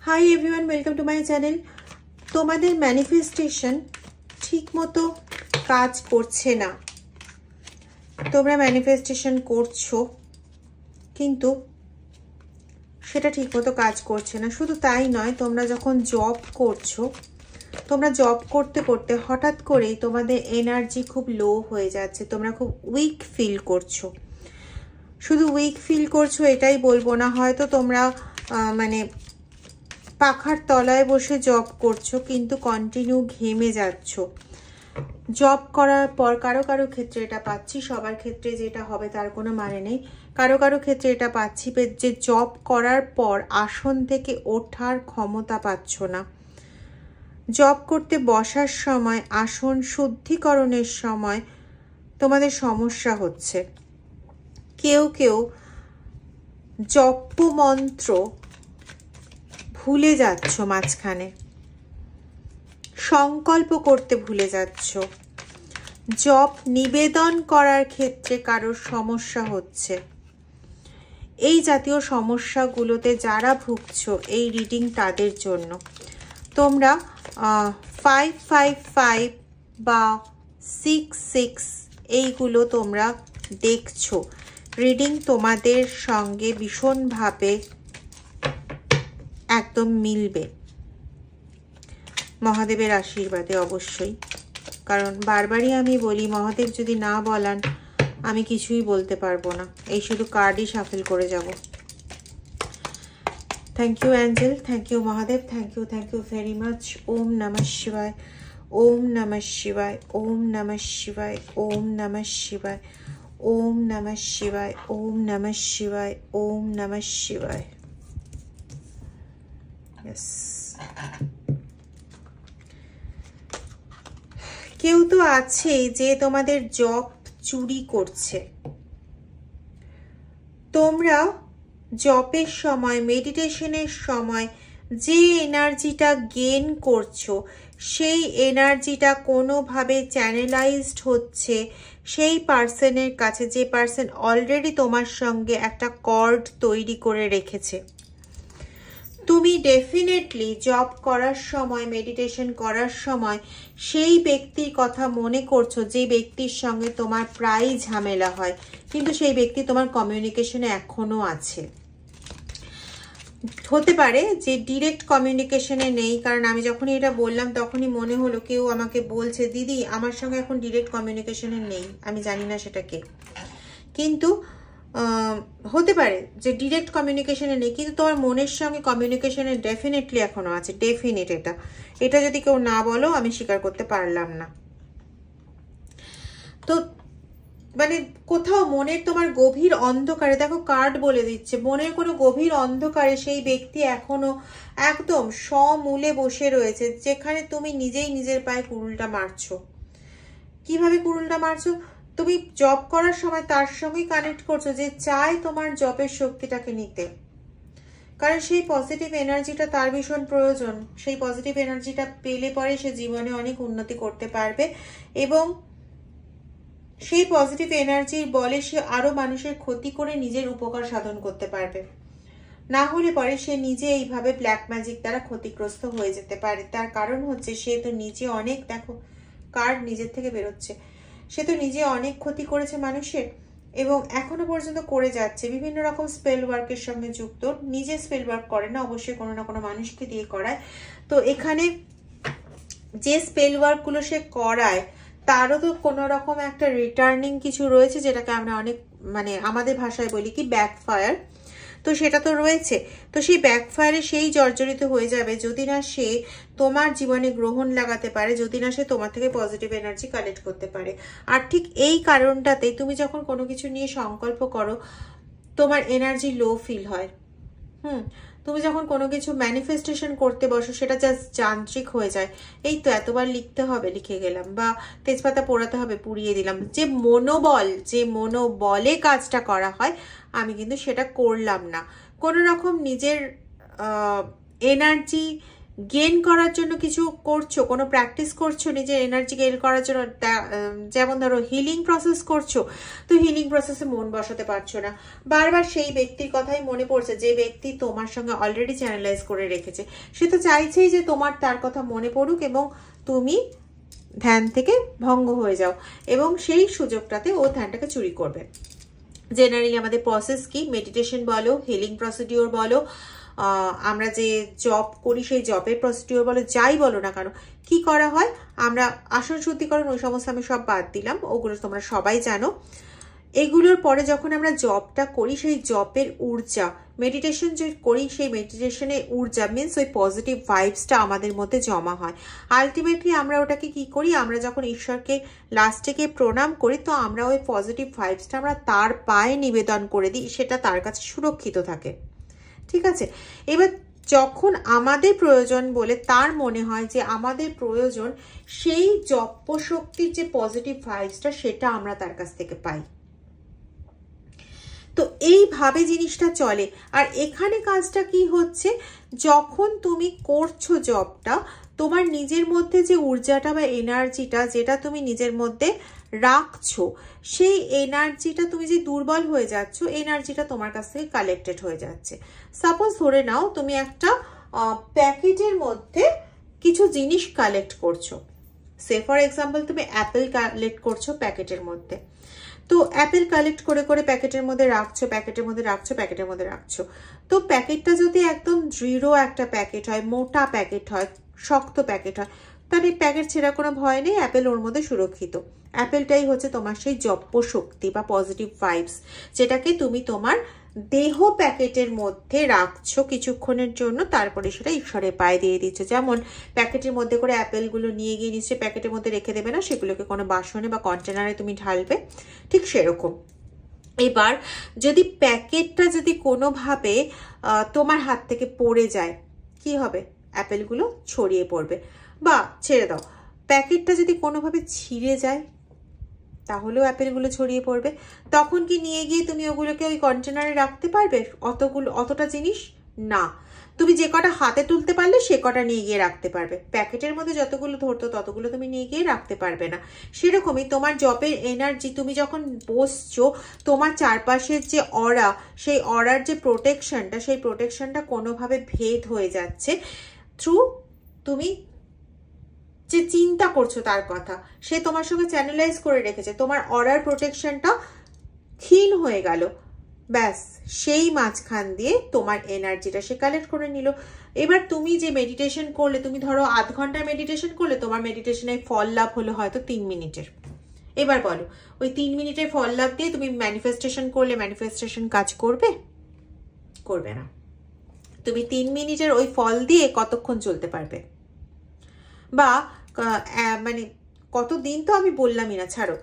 Hi everyone, welcome to my channel. তোমাদের manifestation ঠিক মতো কাজ করছে না। তোমরা ম্যানিফেস্টেশন করছো কিন্তু সেটা ঠিক মতো কাজ করছে না। শুধু তাই নয়, তোমরা যখন জব করছো, তোমরা জব করতে করতে হঠাৎ করেই তোমাদের এনার্জি খুব লো হয়ে যাচ্ছে। তোমরা খুব উইক ফিল করছো। শুধু উইক ফিল করছো এটাই বলবো না, হয়তো তোমরা মানে পাখার তলায় বসে জব করছো কিন্তু কন্টিনিউ ঘেমে যাচ্ছ। জব করার পর কারো কারো ক্ষেত্রে এটা পাচ্ছি, সবার ক্ষেত্রে যেটা হবে তার কোনো মানে নেই। কারো কারো ক্ষেত্রে এটা পাচ্ছি যে জব করার পর আসন থেকে ওঠার ক্ষমতা পাচ্ছ না। জব করতে বসার সময়, আসন শুদ্ধিকরণের সময় তোমাদের সমস্যা হচ্ছে। কেউ কেউ জপ মন্ত্র ভুলে যাচ্ছ, মাঝখানে সংকল্প করতে ভুলে যাচ্ছ। জপ নিবেদন করার ক্ষেত্রে কারোর সমস্যা হচ্ছে। এই জাতীয় সমস্যাগুলোতে যারা ভুগছো, এই রিডিং তাদের জন্য। তোমরা 555 বা 66 এইগুলো তোমরা দেখছো। রিডিং তোমাদের সঙ্গে ভীষণভাবে একদম মিলবে মহাদেবের আশীর্বাদে, অবশ্যই। কারণ বারবারই আমি বলি, মহাদেব যদি না বলান আমি কিছুই বলতে পারবো না। এই শুধু কার্ডই শাফেল করে যাব। Thank you angel, thank you Mahadev, thank you very much. ওম নমঃ শিবায়, ওম নমঃ শিবায়, ওম নমঃ শিবায়, ওম নমঃ শিবায়, ওম নমঃ শিবায়, ওম নমঃ শিবায়, ওম নমঃ শিবায়। কেউ তো আছে যে তোমাদের জব চুরি করছে। তোমরা জপের সময়, মেডিটেশনের সময় যে এনার্জিটা গেইন করছো, সেই এনার্জিটা কোনোভাবে চ্যানেলাইজড হচ্ছে সেই পার্সনের কাছে, যে পার্সন অলরেডি তোমার সঙ্গে একটা কর্ড তৈরি করে রেখেছে। তুমি ডেফিনেটলি জব করার সময়, মেডিটেশন করার সময় সেই ব্যক্তির কথা মনে করছো, যে ব্যক্তির সঙ্গে তোমার প্রায় ঝামেলা হয়, কিন্তু সেই ব্যক্তি তোমার কমিউনিকেশনে এখনো আছে। হতে পারে যে ডিরেক্ট কমিউনিকেশনে নেই, কারণ আমি যখনই এটা বললাম তখনই মনে হলো কেউ আমাকে বলছে দিদি আমার সঙ্গে এখন ডিরেক্ট কমিউনিকেশনে নেই। আমি জানি না সেটা কে, কিন্তু হতে পারে যে ডিরেক্ট কমিউনিকেশনে নেই, কিন্তু তোমার মনের সঙ্গে কমিউনিকেশনে ডেফিনেটলি এখনো আছে। ডেফিনেট এটা যদি কেউ না বলো আমি স্বীকার করতে পারলাম না। তো মানে কোথাও মনের তোমার গভীর অন্ধকারে, দেখো কার্ড বলে দিচ্ছে, মনের কোনো গভীর অন্ধকারে সেই ব্যক্তি এখনো একদম সমূলে বসে রয়েছে, যেখানে তুমি নিজেই নিজের পায়ে কুড়ুলটা মারছো। কিভাবে কুড়ুলটা মারছো? তুমি জব করার সময় তার সঙ্গেই কানেক্ট করছো যে চায় তোমার জবের শক্তিটাকে নিতে, কারণ সেই পজিটিভ এনার্জিটা তার ভীষণ প্রয়োজন। সেই পজিটিভ এনার্জিটা পেলে পরে সে জীবনে অনেক উন্নতি করতে পারবে, এবং সেই পজিটিভ এনার্জির বলে সে আরো মানুষের ক্ষতি করে নিজের উপকার সাধন করতে পারবে। না হলে পরে সে নিজে এইভাবে ব্ল্যাক ম্যাজিক দ্বারা ক্ষতিগ্রস্ত হয়ে যেতে পারে। তার কারণ হচ্ছে সে তো নিজে অনেক, দেখো কার্ড নিজের থেকে বেরোচ্ছে, সে তো নিজে অনেক ক্ষতি করেছে মানুষের এবং এখনো পর্যন্ত করে যাচ্ছে। বিভিন্ন রকম স্পেল ওয়ার্কের সঙ্গে যুক্ত, নিজে স্পেল ওয়ার্ক করে না, অবশ্যই কোনো না কোনো মানুষকে দিয়ে করায়। তো এখানে যে স্পেল ওয়ার্কগুলো সে করায় তারও তো কোনো রকম একটা রিটার্নিং কিছু রয়েছে, যেটাকে আমরা অনেক মানে আমাদের ভাষায় বলি কি ব্যাকফায়ার। তো সেটা তো রয়েছে। তো সেই ব্যাকফায়ারে সেই জর্জরিত হয়ে যাবে যদি না সে তোমার জীবনে গ্রহণ লাগাতে পারে, যদি না সে তোমার থেকে পজিটিভ এনার্জি কালেক্ট করতে পারে। আর ঠিক এই কারণটাতে তুমি যখন কোনো কিছু নিয়ে সংকল্প করো তোমার এনার্জি লো ফিল হয়। তুমি যখন কোনো কিছু ম্যানিফেস্টেশন করতে বসো সেটা জাস্ট যান্ত্রিক হয়ে যায়। এই তো এতবার লিখতে হবে, লিখে গেলাম, বা তেজপাতা পোড়াতে হবে, পুড়িয়ে দিলাম। যে মনোবলে কাজটা করা হয় আমি কিন্তু সেটা করলাম না। কোনো রকম নিজের এনার্জি গেইন করার জন্য কিছু করছো, কোনো প্র্যাকটিস করছো নিজের এনার্জি গেইন করার জন্য, যেমন ধরো হিলিং প্রসেস করছো, তো হিলিং প্রসেসে মন বসাতে পারছো না, বারবার সেই ব্যক্তির কথাই মনে পড়ছে যে ব্যক্তি তোমার সঙ্গে অলরেডি চ্যানেলাইজ করে রেখেছে, সে তো চাইছেই যে তোমার তার কথা মনে পড়ুক এবং তুমি ধ্যান থেকে ভঙ্গ হয়ে যাও, এবং সেই সুযোগটাতে ও ধ্যানটাকে চুরি করবে। জেনারেলি আমাদের প্রসেস কি, মেডিটেশন বলো, হিলিং প্রসিডিওর বলো, আমরা যে জব করি সেই জবের প্রসিডিওর বলো, যাই বলো না কেন, কি করা হয়, আমরা আসন শুদ্ধিকরণ ওই সমস্ত আমি সব বাদ দিলাম, ওগুলো তোমরা সবাই জানো। এগুলোর পরে যখন আমরা জবটা করি, সেই জবের ঊর্জা, মেডিটেশন যে করি সেই মেডিটেশনের ঊর্জা মিনস ওই পজিটিভ ভাইবসটা আমাদের মধ্যে জমা হয়। আলটিমেটলি আমরা ওটাকে কি করি, আমরা যখন ঈশ্বরকে লাস্টে গিয়ে প্রণাম করি, তো আমরা ওই পজিটিভ ভাইবসটা আমরা তার পায়ে নিবেদন করে দিই, সেটা তার কাছে সুরক্ষিত থাকে। ঠিক আছে, এবার যখন আমাদের প্রয়োজন বলে তার মনে হয় যে আমাদের প্রয়োজন, সেই জপ্য শক্তির যে পজিটিভ ভাইবসটা সেটা আমরা তার কাছ থেকে পাই। তো এইভাবে জিনিসটা চলে। আর এখানে কাজটা কি হচ্ছে, যখন তুমি করছো জবটা, তোমার নিজের মধ্যে যে ঊর্জাটা বা এনার্জিটা যেটা তুমি নিজের মধ্যে রাখছো, সেই এনার্জিটা তুমি যে দুর্বল হয়ে যাচ্ছ, এনার্জিটা তোমার কাছ থেকে কালেক্টেড হয়ে যাচ্ছে। সাপোজ ধরে নাও তুমি একটা প্যাকেটের মধ্যে কিছু জিনিস কালেক্ট করছো, সে ফর এক্সাম্পল তুমি অ্যাপেল কালেক্ট করছো প্যাকেটের মধ্যে, তো অ্যাপেল কালেক্ট করে করে প্যাকেটের মধ্যে রাখছো, প্যাকেটের মধ্যে রাখছো, প্যাকেটের মধ্যে রাখছো। তো প্যাকেটটা যদি একদম দৃঢ় একটা প্যাকেট হয়, মোটা প্যাকেট হয়, শক্ত প্যাকেট হয়, তাহলে প্যাকেট ছেঁড়া কোনো ভয় নেই, অ্যাপেল ওর মধ্যে সুরক্ষিত। অ্যাপেলটাই হচ্ছে তোমার সেই জপ্য শক্তি বা পজিটিভ ভাইবস, যেটাকে তুমি তোমার দেহ প্যাকেটের মধ্যে রাখছো কিছুক্ষণের জন্য, তারপরে সেটা ঈশ্বরের পায়ে দিয়ে দিচ্ছ। যেমন প্যাকেটের মধ্যে করে অ্যাপেলগুলো নিয়ে গিয়ে নিশ্চয়ই প্যাকেটের মধ্যে রেখে দেবে না, সেগুলোকে কোনো বাসনে বা কন্টেনারে তুমি ঢালবে, ঠিক সেরকম। এবার যদি প্যাকেটটা যদি কোনোভাবে তোমার হাত থেকে পড়ে যায়, কি হবে, অ্যাপেলগুলো ছড়িয়ে পড়বে। বা ছেড়ে দাও, প্যাকেটটা যদি কোনোভাবে ছিঁড়ে যায়, তাহলেও অ্যাপেলগুলো ছড়িয়ে পড়বে। তখন কি নিয়ে গিয়ে তুমি ওগুলোকে ওই কন্টেনারে রাখতে পারবে অতটা জিনিস? না, তুমি যে কটা হাতে তুলতে পারলে সে কটা নিয়ে গিয়ে রাখতে পারবে, প্যাকেটের মধ্যে যতগুলো ধরতো ততগুলো তুমি নিয়ে গিয়ে রাখতে পারবে না। সেরকমই তোমার জবের এনার্জি, তুমি যখন বসছো, তোমার চারপাশের যে অরা, সেই অরার যে প্রোটেকশনটা, সেই প্রোটেকশনটা কোনোভাবে ভেদ হয়ে যাচ্ছে থ্রু তুমি যে চিন্তা করছো তার কথা, সে তোমার সঙ্গে চ্যানেলাইজ করে রেখেছে, তোমার অরার প্রোটেকশনটা ক্ষীণ হয়ে গেল, ব্যাস সেই মাঝখান দিয়ে তোমার এনার্জিটা সে কালেক্ট করে নিল। এবার তুমি যে মেডিটেশন করলে, তুমি ধরো আধ ঘন্টার মেডিটেশন করলে, তোমার মেডিটেশনের ফল লাভ হলো হয়তো 3 মিনিটের। এবার বলো, ওই 3 মিনিটের ফল লাভ দিয়ে তুমি ম্যানিফেস্টেশন করলে ম্যানিফেস্টেশন কাজ করবে? করবে না। তুমি 3 মিনিটের ওই ফল দিয়ে কতক্ষণ চলতে পারবে? বা মানে কতদিন তো আমি বললামই না, ছাড়ো,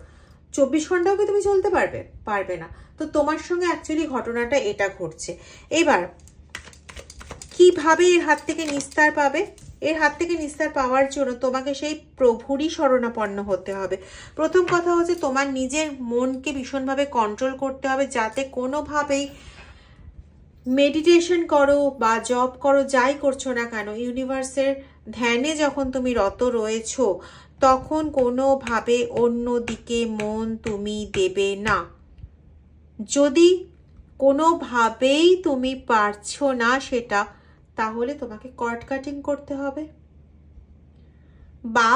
24 ঘন্টাও কি তুমি চলতে পারবে? পারবে না। তো তোমার সঙ্গে অ্যাকচুয়ালি ঘটনাটা এটা ঘটছে। এবার কিভাবে এর হাত থেকে নিস্তার পাবে? এর হাত থেকে নিস্তার পাওয়ার জন্য তোমাকে সেই প্রভুরই শরণাপন্ন হতে হবে। প্রথম কথা হচ্ছে তোমার নিজের মনকে ভীষণভাবে কন্ট্রোল করতে হবে, যাতে কোনোভাবেই মেডিটেশন করো বা জব করো, যাই করছো না কেন, ইউনিভার্সের ধ্যানে যখন তুমি রত রয়েছো, তখন কোনোভাবে অন্য দিকে মন তুমি দেবে না। যদি কোনোভাবেই তুমি পারছো না সেটা, তাহলে তোমাকে কর্ড কাটিং করতে হবে, বা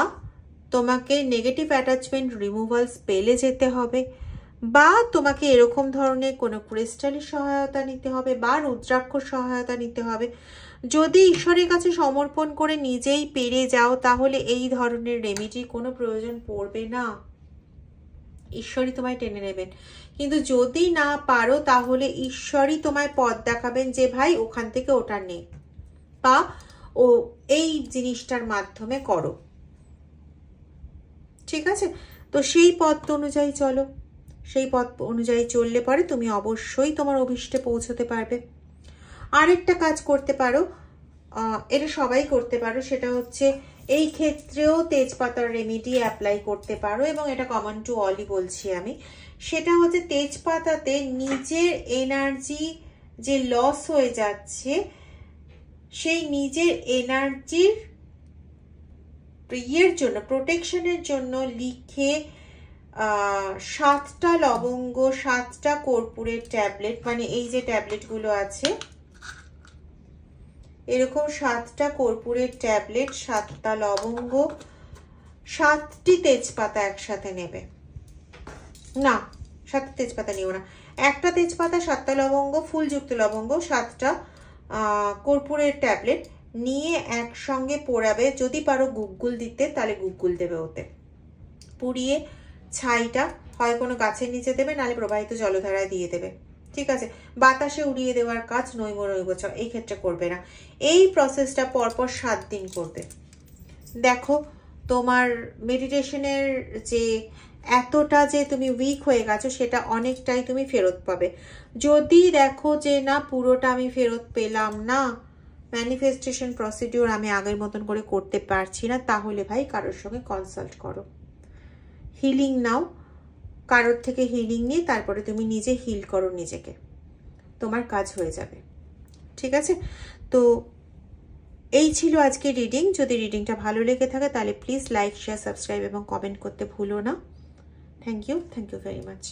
তোমাকে নেগেটিভ অ্যাটাচমেন্ট রিমুভাল স্পেলে যেতে হবে, বা তোমাকে এরকম ধরনের কোনো ক্রিস্টালের সহায়তা নিতে হবে, বা রুদ্রাক্ষর সহায়তা নিতে হবে। যদি ঈশ্বরের কাছে সমর্পণ করে নিজেই পেরে যাও, তাহলে এই ধরনের রেমেডি কোনো প্রয়োজন পড়বে না, ঈশ্বরই তোমায় টেনে নেবেন। কিন্তু যদি না পারো, তাহলে ঈশ্বরই তোমায় পথ দেখাবেন যে ভাই ওখান থেকে ওটা নে, বা ও এই জিনিসটার মাধ্যমে করো। ঠিক আছে, তো সেই পথ অনুযায়ী চলো, সেই পথ অনুযায়ী চললে পরে তুমি অবশ্যই তোমার অভীষ্টে পৌঁছতে পারবে। আরেকটা কাজ করতে পারো, এটা সবাই করতে পারো, সেটা হচ্ছে এই ক্ষেত্রেও তেজপাতার রেমেডি অ্যাপ্লাই করতে পারো, এবং এটা কমন টু অলই বলছি আমি। সেটা হচ্ছে তেজপাতাতে নিজের এনার্জি যে লস হয়ে যাচ্ছে সেই নিজের এনার্জির ইয়ের জন্য, প্রোটেকশনের জন্য লিখে 7টা লবঙ্গ, 7টা কর্পূরের ট্যাবলেট, মানে এই যে ট্যাবলেটগুলো আছে এরকম 7টা কর্পূরের ট্যাবলেট, 7টা লবঙ্গ, 7টি তেজপাতা একসাথে নেবে। না, 7টা তেজপাতা নিও না, একটা তেজপাতা, 7টা লবঙ্গ, ফুলযুক্ত লবঙ্গ, 7টা কর্পূরের ট্যাবলেট নিয়ে একসঙ্গে পোড়াবে। যদি পারো গুগ্গুল দিতে তাহলে গুগ্গুল দেবে ওতে। পুড়িয়ে ছাইটা হয় কোনো গাছের নিচে দেবে, নাহলে প্রবাহিত জলধারায় দিয়ে দেবে। ঠিক আছে, বাতাসে উড়িয়ে দেওয়ার কাজ নৈম এই ক্ষেত্রে করবে না। এই প্রসেসটা পরপর 7 দিন করবে। দেখো তোমার মেডিটেশনের যে এতটা যে তুমি উইক হয়ে গেছো সেটা অনেকটাই তুমি ফেরত পাবে। যদি দেখো যে না পুরোটা আমি ফেরত পেলাম না, ম্যানিফেস্টেশন প্রসিডিউর আমি আগের মতন করে করতে পারছি না, তাহলে ভাই কারোর সঙ্গে কনসাল্ট করো, হিলিং নাও, কারোর থেকে হিলিং নিয়ে তারপরে তুমি নিজে হিল করো নিজেকে, তোমার কাজ হয়ে যাবে। ঠিক আছে, তো এই ছিল আজকে রিডিং। যদি রিডিংটা ভালো লেগে থাকে তাহলে প্লিজ লাইক, শেয়ার, সাবস্ক্রাইব এবং কমেন্ট করতে ভুলো না। Thank you very much.